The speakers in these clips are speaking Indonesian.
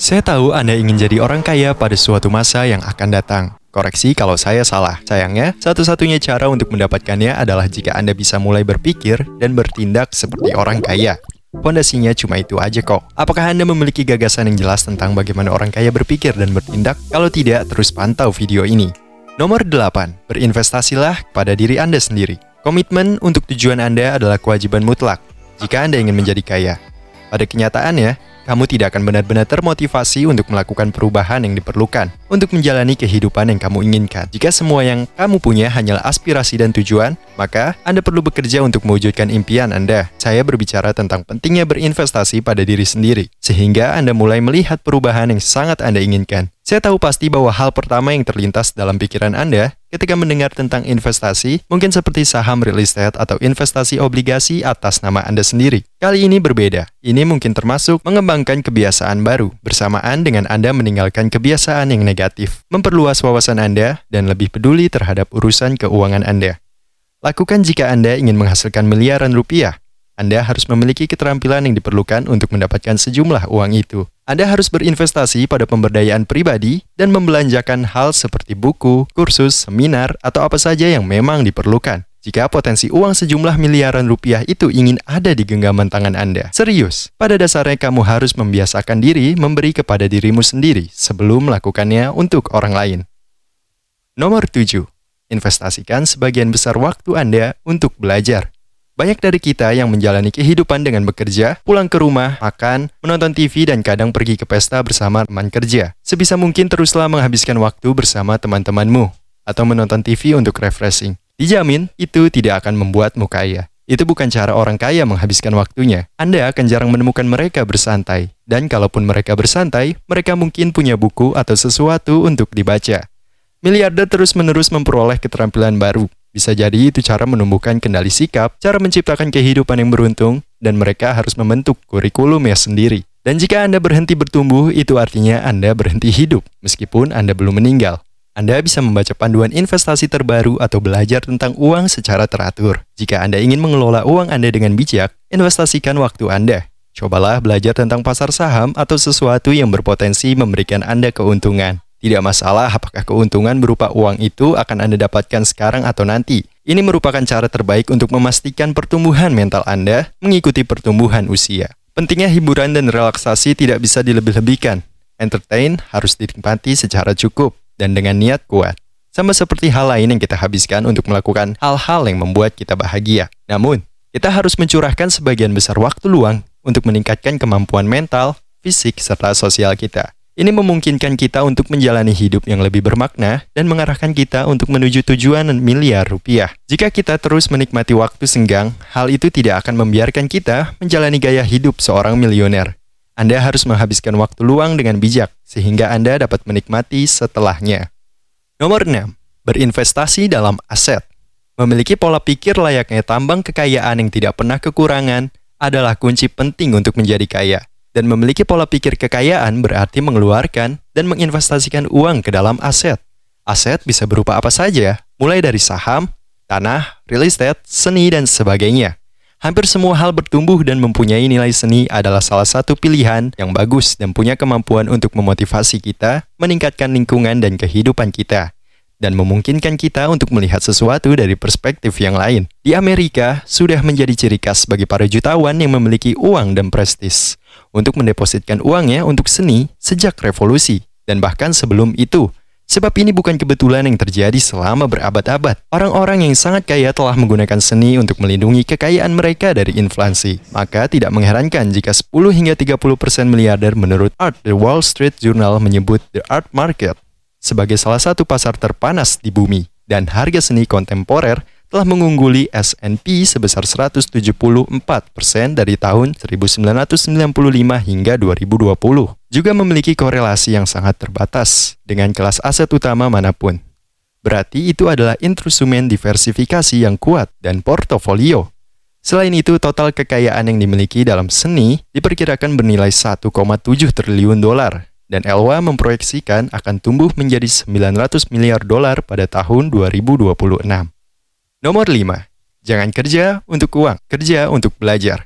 Saya tahu Anda ingin jadi orang kaya pada suatu masa yang akan datang. Koreksi kalau saya salah. Sayangnya, satu-satunya cara untuk mendapatkannya adalah jika Anda bisa mulai berpikir dan bertindak seperti orang kaya. Fondasinya cuma itu aja kok. Apakah Anda memiliki gagasan yang jelas tentang bagaimana orang kaya berpikir dan bertindak? Kalau tidak, terus pantau video ini. Nomor 8. Berinvestasilah pada diri Anda sendiri. Komitmen untuk tujuan Anda adalah kewajiban mutlak jika Anda ingin menjadi kaya. Pada kenyataannya, kamu tidak akan benar-benar termotivasi untuk melakukan perubahan yang diperlukan untuk menjalani kehidupan yang kamu inginkan. Jika semua yang kamu punya hanyalah aspirasi dan tujuan, maka Anda perlu bekerja untuk mewujudkan impian Anda. Saya berbicara tentang pentingnya berinvestasi pada diri sendiri, sehingga Anda mulai melihat perubahan yang sangat Anda inginkan. Saya tahu pasti bahwa hal pertama yang terlintas dalam pikiran Anda ketika mendengar tentang investasi mungkin seperti saham real estate atau investasi obligasi atas nama Anda sendiri. Kali ini berbeda. Ini mungkin termasuk mengembangkan kebiasaan baru bersamaan dengan Anda meninggalkan kebiasaan yang negatif, memperluas wawasan Anda, dan lebih peduli terhadap urusan keuangan Anda. Lakukan jika Anda ingin menghasilkan miliaran rupiah. Anda harus memiliki keterampilan yang diperlukan untuk mendapatkan sejumlah uang itu. Anda harus berinvestasi pada pemberdayaan pribadi dan membelanjakan hal seperti buku, kursus, seminar, atau apa saja yang memang diperlukan. Jika potensi uang sejumlah miliaran rupiah itu ingin ada di genggaman tangan Anda. Serius, pada dasarnya kamu harus membiasakan diri memberi kepada dirimu sendiri sebelum melakukannya untuk orang lain. Nomor 7. Investasikan sebagian besar waktu Anda untuk belajar. Banyak dari kita yang menjalani kehidupan dengan bekerja, pulang ke rumah, makan, menonton TV, dan kadang pergi ke pesta bersama teman kerja. Sebisa mungkin teruslah menghabiskan waktu bersama teman-temanmu, atau menonton TV untuk refreshing. Dijamin, itu tidak akan membuatmu kaya. Itu bukan cara orang kaya menghabiskan waktunya. Anda akan jarang menemukan mereka bersantai. Dan kalaupun mereka bersantai, mereka mungkin punya buku atau sesuatu untuk dibaca. Miliarder terus-menerus memperoleh keterampilan baru. Bisa jadi itu cara menumbuhkan kendali sikap, cara menciptakan kehidupan yang beruntung, dan mereka harus membentuk kurikulumnya sendiri. Dan jika Anda berhenti bertumbuh, itu artinya Anda berhenti hidup, meskipun Anda belum meninggal. Anda bisa membaca panduan investasi terbaru atau belajar tentang uang secara teratur. Jika Anda ingin mengelola uang Anda dengan bijak, investasikan waktu Anda. Cobalah belajar tentang pasar saham atau sesuatu yang berpotensi memberikan Anda keuntungan. Tidak masalah apakah keuntungan berupa uang itu akan Anda dapatkan sekarang atau nanti. Ini merupakan cara terbaik untuk memastikan pertumbuhan mental Anda mengikuti pertumbuhan usia. Pentingnya hiburan dan relaksasi tidak bisa dilebih-lebihkan. Entertain harus dinikmati secara cukup dan dengan niat kuat. Sama seperti hal lain yang kita habiskan untuk melakukan hal-hal yang membuat kita bahagia. Namun, kita harus mencurahkan sebagian besar waktu luang untuk meningkatkan kemampuan mental, fisik, serta sosial kita. Ini memungkinkan kita untuk menjalani hidup yang lebih bermakna dan mengarahkan kita untuk menuju tujuan miliar rupiah. Jika kita terus menikmati waktu senggang, hal itu tidak akan membiarkan kita menjalani gaya hidup seorang milioner. Anda harus menghabiskan waktu luang dengan bijak, sehingga Anda dapat menikmati setelahnya. Nomor 6. Berinvestasi dalam aset. Memiliki pola pikir layaknya tambang kekayaan yang tidak pernah kekurangan adalah kunci penting untuk menjadi kaya. Dan memiliki pola pikir kekayaan berarti mengeluarkan dan menginvestasikan uang ke dalam aset. Aset bisa berupa apa saja, mulai dari saham, tanah, real estate, seni, dan sebagainya. Hampir semua hal bertumbuh dan mempunyai nilai seni adalah salah satu pilihan yang bagus dan punya kemampuan untuk memotivasi kita, meningkatkan lingkungan dan kehidupan kita, dan memungkinkan kita untuk melihat sesuatu dari perspektif yang lain. Di Amerika, sudah menjadi ciri khas bagi para jutawan yang memiliki uang dan prestis untuk mendepositkan uangnya untuk seni sejak revolusi, dan bahkan sebelum itu. Sebab ini bukan kebetulan yang terjadi selama berabad-abad. Orang-orang yang sangat kaya telah menggunakan seni untuk melindungi kekayaan mereka dari inflasi. Maka tidak mengherankan jika 10 hingga 30% miliarder menurut Art. The Wall Street Journal menyebut the art market sebagai salah satu pasar terpanas di bumi, dan harga seni kontemporer telah mengungguli S&P sebesar 174% dari tahun 1995 hingga 2020. Juga memiliki korelasi yang sangat terbatas dengan kelas aset utama manapun. Berarti itu adalah instrumen diversifikasi yang kuat dan portofolio. Selain itu, total kekayaan yang dimiliki dalam seni diperkirakan bernilai 1,7 triliun dolar. Dan Elwa memproyeksikan akan tumbuh menjadi 900 miliar dolar pada tahun 2026. Nomor 5. Jangan kerja untuk uang, kerja untuk belajar.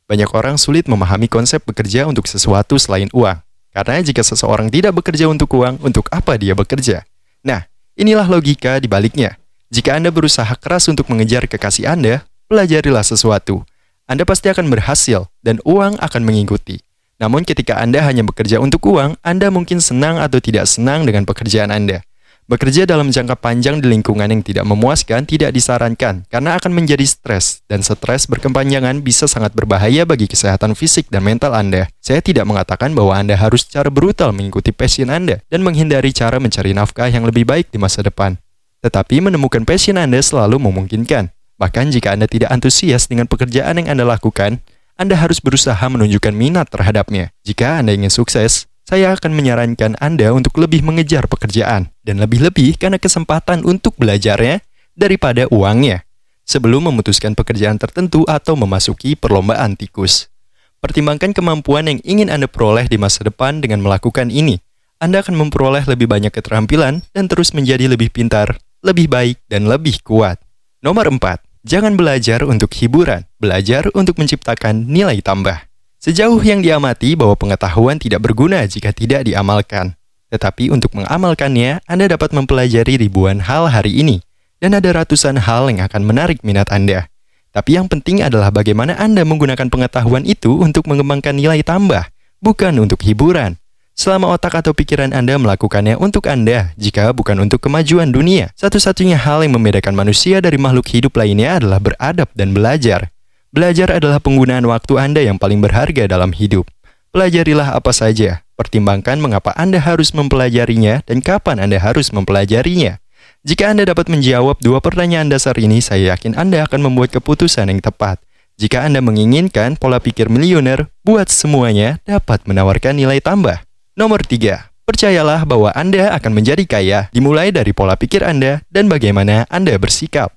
Banyak orang sulit memahami konsep bekerja untuk sesuatu selain uang. Karena jika seseorang tidak bekerja untuk uang, untuk apa dia bekerja? Nah, inilah logika di baliknya. Jika Anda berusaha keras untuk mengejar kekasih Anda, pelajarilah sesuatu. Anda pasti akan berhasil, dan uang akan mengikuti. Namun ketika Anda hanya bekerja untuk uang, Anda mungkin senang atau tidak senang dengan pekerjaan Anda. Bekerja dalam jangka panjang di lingkungan yang tidak memuaskan tidak disarankan karena akan menjadi stres, dan stres berkepanjangan bisa sangat berbahaya bagi kesehatan fisik dan mental Anda. Saya tidak mengatakan bahwa Anda harus secara brutal mengikuti passion Anda dan menghindari cara mencari nafkah yang lebih baik di masa depan. Tetapi menemukan passion Anda selalu memungkinkan. Bahkan jika Anda tidak antusias dengan pekerjaan yang Anda lakukan, Anda harus berusaha menunjukkan minat terhadapnya. Jika Anda ingin sukses, saya akan menyarankan Anda untuk lebih mengejar pekerjaan, dan lebih-lebih karena kesempatan untuk belajarnya daripada uangnya, sebelum memutuskan pekerjaan tertentu atau memasuki perlombaan tikus. Pertimbangkan kemampuan yang ingin Anda peroleh di masa depan dengan melakukan ini. Anda akan memperoleh lebih banyak keterampilan dan terus menjadi lebih pintar, lebih baik, dan lebih kuat. Nomor 4. Jangan belajar untuk hiburan, belajar untuk menciptakan nilai tambah. Sejauh yang diamati bahwa pengetahuan tidak berguna jika tidak diamalkan. Tetapi untuk mengamalkannya, Anda dapat mempelajari ribuan hal hari ini. Dan ada ratusan hal yang akan menarik minat Anda. Tapi yang penting adalah bagaimana Anda menggunakan pengetahuan itu untuk mengembangkan nilai tambah, bukan untuk hiburan. Selama otak atau pikiran Anda melakukannya untuk Anda, jika bukan untuk kemajuan dunia, satu-satunya hal yang membedakan manusia dari makhluk hidup lainnya adalah beradab dan belajar. Belajar adalah penggunaan waktu Anda yang paling berharga dalam hidup. Pelajarilah apa saja, pertimbangkan mengapa Anda harus mempelajarinya dan kapan Anda harus mempelajarinya. Jika Anda dapat menjawab dua pertanyaan dasar ini, saya yakin Anda akan membuat keputusan yang tepat. Jika Anda menginginkan pola pikir miliuner, buat semuanya dapat menawarkan nilai tambah. Nomor 3. Percayalah bahwa Anda akan menjadi kaya, dimulai dari pola pikir Anda dan bagaimana Anda bersikap.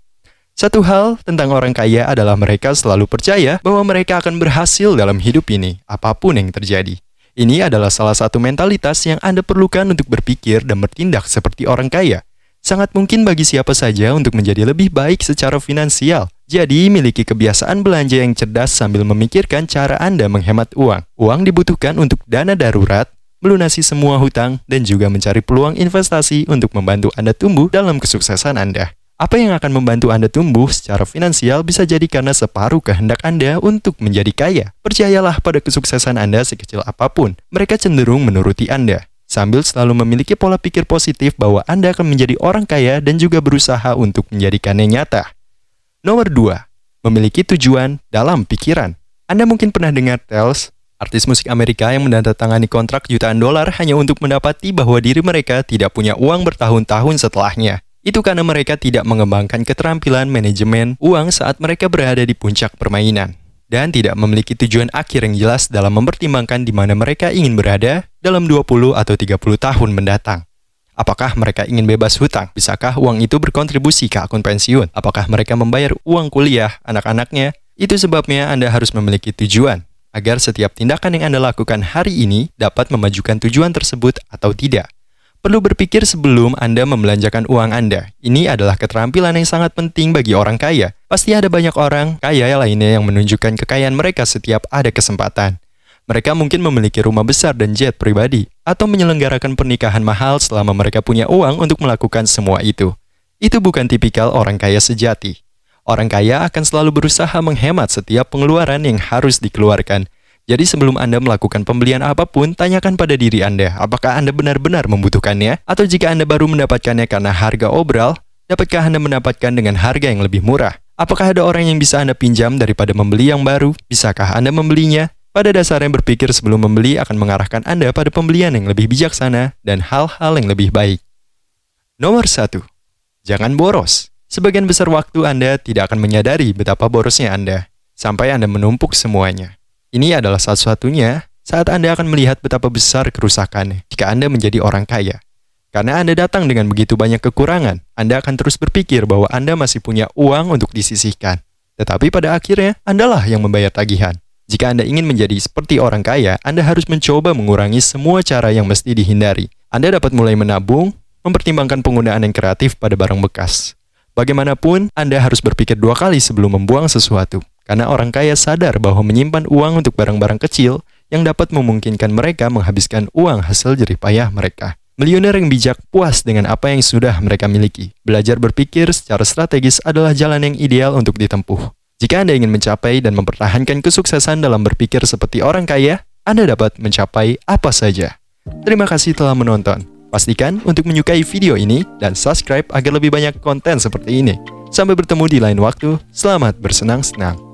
Satu hal tentang orang kaya adalah mereka selalu percaya bahwa mereka akan berhasil dalam hidup ini, apapun yang terjadi. Ini adalah salah satu mentalitas yang Anda perlukan untuk berpikir dan bertindak seperti orang kaya. Sangat mungkin bagi siapa saja untuk menjadi lebih baik secara finansial. Jadi, miliki kebiasaan belanja yang cerdas sambil memikirkan cara Anda menghemat uang. Uang dibutuhkan untuk dana darurat, melunasi semua hutang, dan juga mencari peluang investasi untuk membantu Anda tumbuh dalam kesuksesan Anda. Apa yang akan membantu Anda tumbuh secara finansial bisa jadi karena separuh kehendak Anda untuk menjadi kaya. Percayalah pada kesuksesan Anda sekecil apapun, mereka cenderung menuruti Anda. Sambil selalu memiliki pola pikir positif bahwa Anda akan menjadi orang kaya dan juga berusaha untuk menjadikannya nyata. Nomor 2. Memiliki tujuan dalam pikiran. Anda mungkin pernah dengar Tales, artis musik Amerika yang menandatangani kontrak jutaan dolar hanya untuk mendapati bahwa diri mereka tidak punya uang bertahun-tahun setelahnya. Itu karena mereka tidak mengembangkan keterampilan manajemen uang saat mereka berada di puncak permainan, dan tidak memiliki tujuan akhir yang jelas dalam mempertimbangkan di mana mereka ingin berada dalam 20 atau 30 tahun mendatang. Apakah mereka ingin bebas hutang? Bisakah uang itu berkontribusi ke akun pensiun? Apakah mereka membayar uang kuliah anak-anaknya? Itu sebabnya Anda harus memiliki tujuan, agar setiap tindakan yang Anda lakukan hari ini dapat memajukan tujuan tersebut atau tidak. Perlu berpikir sebelum Anda membelanjakan uang Anda. Ini adalah keterampilan yang sangat penting bagi orang kaya. Pasti ada banyak orang kaya lainnya yang menunjukkan kekayaan mereka setiap ada kesempatan. Mereka mungkin memiliki rumah besar dan jet pribadi, atau menyelenggarakan pernikahan mahal selama mereka punya uang untuk melakukan semua itu. Itu bukan tipikal orang kaya sejati. Orang kaya akan selalu berusaha menghemat setiap pengeluaran yang harus dikeluarkan. Jadi sebelum Anda melakukan pembelian apapun, tanyakan pada diri Anda, apakah Anda benar-benar membutuhkannya? Atau jika Anda baru mendapatkannya karena harga obral, dapatkah Anda mendapatkan dengan harga yang lebih murah? Apakah ada orang yang bisa Anda pinjam daripada membeli yang baru? Bisakah Anda membelinya? Pada dasarnya berpikir sebelum membeli akan mengarahkan Anda pada pembelian yang lebih bijaksana dan hal-hal yang lebih baik. Nomor 1. Jangan boros. Sebagian besar waktu Anda tidak akan menyadari betapa borosnya Anda, sampai Anda menumpuk semuanya. Ini adalah satu-satunya saat Anda akan melihat betapa besar kerusakannya jika Anda menjadi orang kaya. Karena Anda datang dengan begitu banyak kekurangan, Anda akan terus berpikir bahwa Anda masih punya uang untuk disisihkan. Tetapi pada akhirnya, Andalah yang membayar tagihan. Jika Anda ingin menjadi seperti orang kaya, Anda harus mencoba mengurangi semua cara yang mesti dihindari. Anda dapat mulai menabung, mempertimbangkan penggunaan yang kreatif pada barang bekas. Bagaimanapun, Anda harus berpikir 2 kali sebelum membuang sesuatu. Karena orang kaya sadar bahwa menyimpan uang untuk barang-barang kecil yang dapat memungkinkan mereka menghabiskan uang hasil jerih payah mereka. Miliuner yang bijak puas dengan apa yang sudah mereka miliki. Belajar berpikir secara strategis adalah jalan yang ideal untuk ditempuh. Jika Anda ingin mencapai dan mempertahankan kesuksesan dalam berpikir seperti orang kaya, Anda dapat mencapai apa saja. Terima kasih telah menonton. Pastikan untuk menyukai video ini dan subscribe agar lebih banyak konten seperti ini. Sampai bertemu di lain waktu, selamat bersenang-senang.